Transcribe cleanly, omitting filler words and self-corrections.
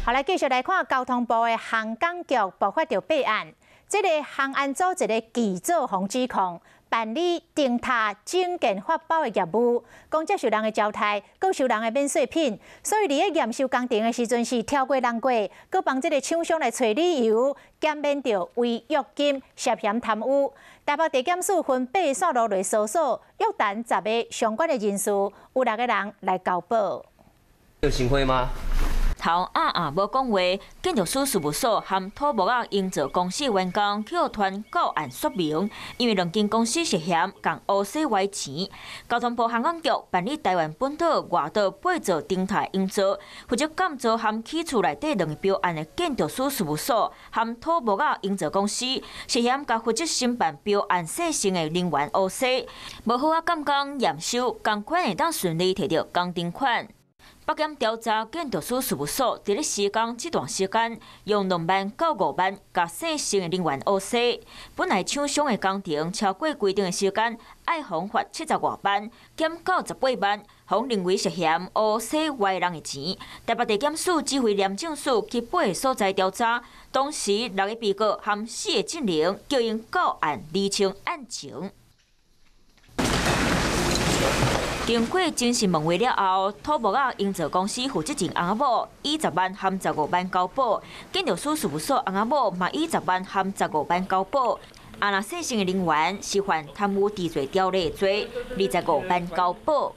好，来继续来看交通部的航港局爆发着弊案。这个航安组一个记者防指控办理灯塔整建发包的业务，讲接受人的招待，搁收人的免税品，所以伫个验收工程的时阵是跳过人过，搁帮这个厂商来找理由，减免着违约金，涉嫌贪污。台北地检署分8线路来搜索，约谈10个相关的人士，有6个人来交保。有行贿吗？头无讲话，建筑师事务所和土木仔营造公司员工去团告案说明，因为两间公司涉嫌共乌洗歪钱。交通部航港局办理台湾本岛、外岛8座灯塔营造，负责监造和起厝内底2个标案的建筑师事务所和土木仔营造公司，涉嫌甲负责申办标案细成的人员乌洗，无好监工验收，公款会当顺利摕到工程款。北检调查建筑师事务所伫咧施工这段时间，用2万到5万甲细成的人员乌洗。本来厂商的工程超过规定的时间，爱罚70多万，减98万，互认为涉嫌乌洗歪人的钱。台北地检署指挥廉政署去8个所在调查，当时6个被告和4个证人，叫因告案厘清案情。经过精神问话了后，土木仔营造公司负责人翁仔某以10万和15万交保，建筑师事务所翁仔某嘛以10万和15万交保。那细成的人员是犯贪污治罪条例罪，25万交保。